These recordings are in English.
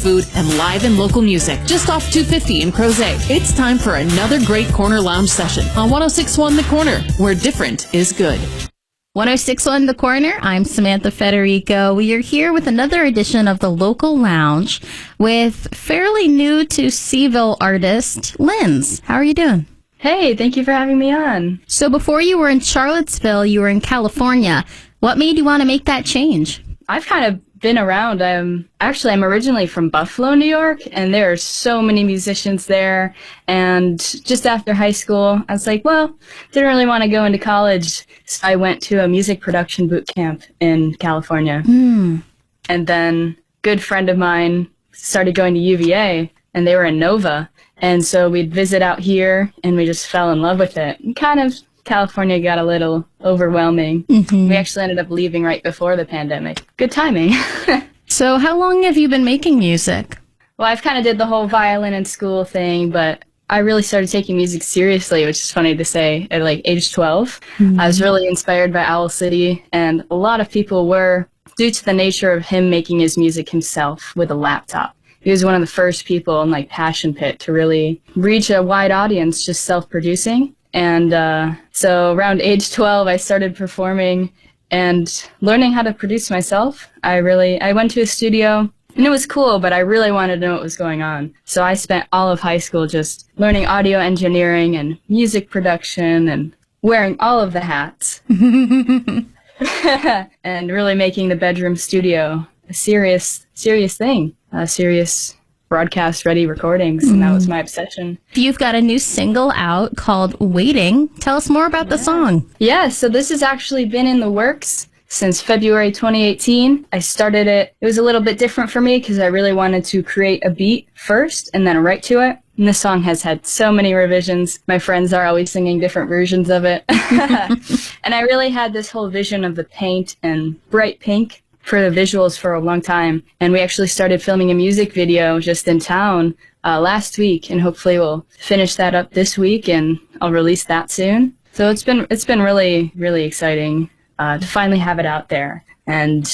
food, and live and local music. Just off 250 in Cre8. It's time for another great Corner Lounge session on 106.1 The Corner, where different is good. 106.1 The Corner. I'm Samantha Federico. We are here with another edition of the Local Lounge with fairly new to Seaville artist, Lynz. How are you doing? Hey, thank you for having me on. So before you were in Charlottesville, you were in California. What made you want to make that change? I've kind of been around. I'm originally from Buffalo, New York, and there are so many musicians there. And just after high school, I was like, well, didn't really want to go into college. So I went to a music production boot camp in California. And then a good friend of mine started going to UVA, and they were in Nova. And so we'd visit out here, and we just fell in love with it. And kind of California got a little overwhelming. We actually ended up leaving right before the pandemic. Good timing. So how long have you been making music? Well, I've kind of did the whole violin in school thing, but I really started taking music seriously, which is funny to say, at like age 12. I was really inspired by Owl City, and a lot of people were, due to the nature of him making his music himself with a laptop. He was one of the first people in like Passion Pit to really reach a wide audience just self-producing. And so around age 12, I started performing and learning how to produce myself. I went to a studio, and it was cool, but I really wanted to know what was going on. So I spent all of high school just learning audio engineering and music production and wearing all of the hats. And really making the bedroom studio a serious thing. Serious broadcast-ready recordings, and that was my obsession. You've got a new single out called Waiting. Tell us more about the song. Yeah, so this has actually been in the works since February 2018. I started it. It was a little bit different for me because I really wanted to create a beat first and then write to it. And this song has had so many revisions. My friends are always singing different versions of it. And I really had this whole vision of the paint and bright pink for the visuals for a long time, and we actually started filming a music video just in town last week, and hopefully we'll finish that up this week, and I'll release that soon. So it's been really, really exciting to finally have it out there, and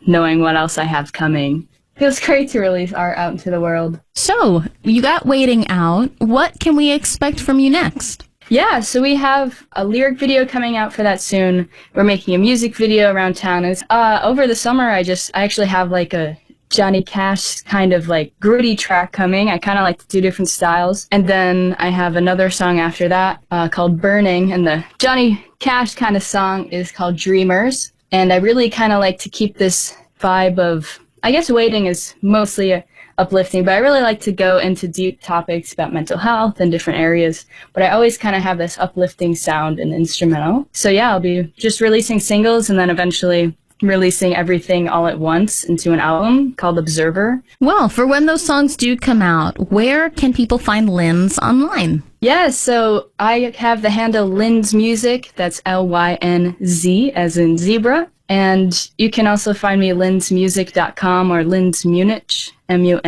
knowing what else I have coming. Feels great to release art out into the world. So you got Waiting out. What can we expect from you next? Yeah, so we have a lyric video coming out for that soon. We're making a music video around town. Over the summer, I actually have like a Johnny Cash kind of like gritty track coming. I kind of like to do different styles. And then I have another song after that called Burning. And the Johnny Cash kind of song is called Dreamers. And I really kind of like to keep this vibe of, I guess Waiting is mostly uplifting, but I really like to go into deep topics about mental health and different areas, but I always kind of have this uplifting sound and instrumental. So yeah, I'll be just releasing singles and then eventually releasing everything all at once into an album called Observer. Well, for when those songs do come out, where can people find Lynz online? Yeah, so I have the handle Lynz Music, that's Lynz as in zebra. And you can also find me at lynzmusic.com or Lynz Munich, Munich.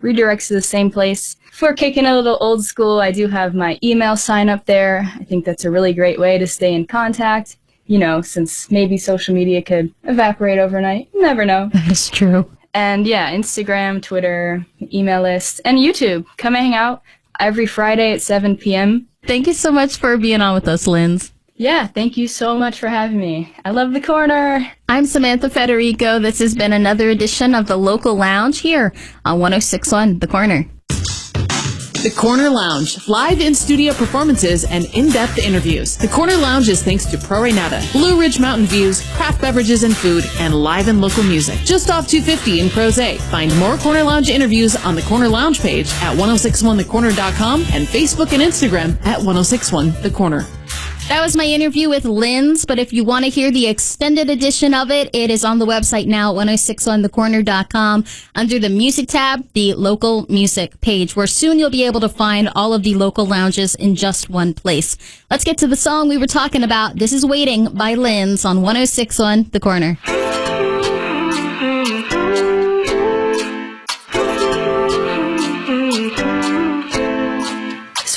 Redirects to the same place. If we're kicking a little old school, I do have my email sign up there. I think that's a really great way to stay in contact. You know, since maybe social media could evaporate overnight. You never know. That is true. And yeah, Instagram, Twitter, email list, and YouTube. Come hang out every Friday at 7 p.m. Thank you so much for being on with us, Lynz. Yeah, thank you so much for having me. I love the corner. I'm Samantha Federico. This has been another edition of the Local Lounge here on 106.1 The Corner. The Corner Lounge, live in-studio performances and in-depth interviews. The Corner Lounge is thanks to Cre8, Blue Ridge Mountain Views, craft beverages and food, and live and local music. Just off 250 in Cre8. Find more Corner Lounge interviews on the Corner Lounge page at 1061thecorner.com and Facebook and Instagram at 1061The Corner. That was my interview with Lynz, but if you want to hear the extended edition of it, it is on the website now at 1061thecorner.com under the music tab, the local music page, where soon you'll be able to find all of the local lounges in just one place. Let's get to the song we were talking about. This is Waiting by Lynz on 1061 The Corner.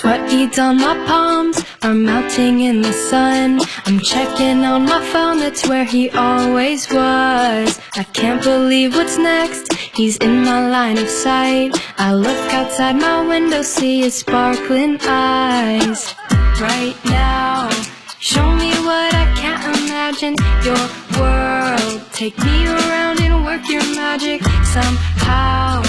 Sweat beads on my palms are melting in the sun. I'm checking on my phone, that's where he always was. I can't believe what's next, he's in my line of sight. I look outside my window, see his sparkling eyes. Right now, show me what I can't imagine. Your world, take me around and work your magic somehow.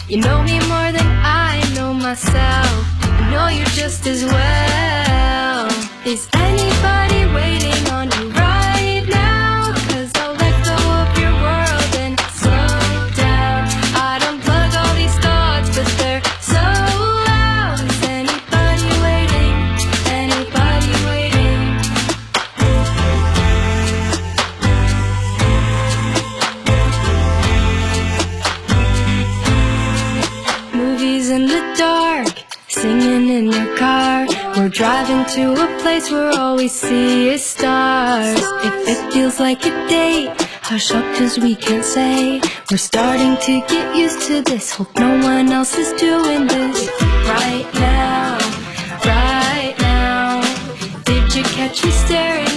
You know me more than I know myself. I know you just as well. Is anybody waiting on you right now? 'Cause I'll let go of your world and slow down. I'd unplug all these thoughts, but they're so loud. Is anybody waiting? Anybody waiting? Movies in the dark, singing in your car. We're driving to a place where all we see is stars. If it feels like a date, hush up 'cause we can't say. We're starting to get used to this, hope no one else is doing this. Right now, right now. Did you catch me staring?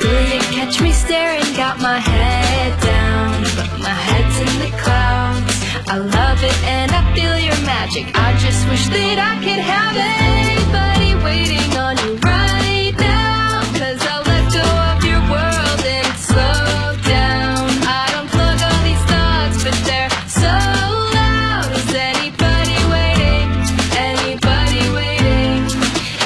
Will you catch me staring? Got my head down, but my head's in the clouds. I love it and I feel your magic. I just wish that I could have anybody waiting on you right now. 'Cause I'll let go of your world and slow down. I don't plug all these thoughts, but they're so loud. Is anybody waiting? Anybody waiting?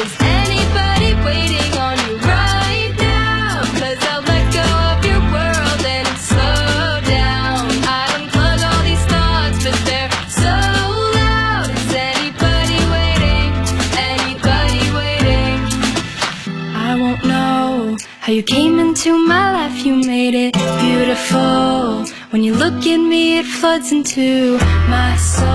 Is anybody waiting on you right now? 'Cause I'll let go of your world and slow down. I don't plug all these thoughts, but they're so loud. Is anybody waiting? Anybody waiting? I won't know how you came into my life, you made it beautiful. When you look at me, it floods into my soul.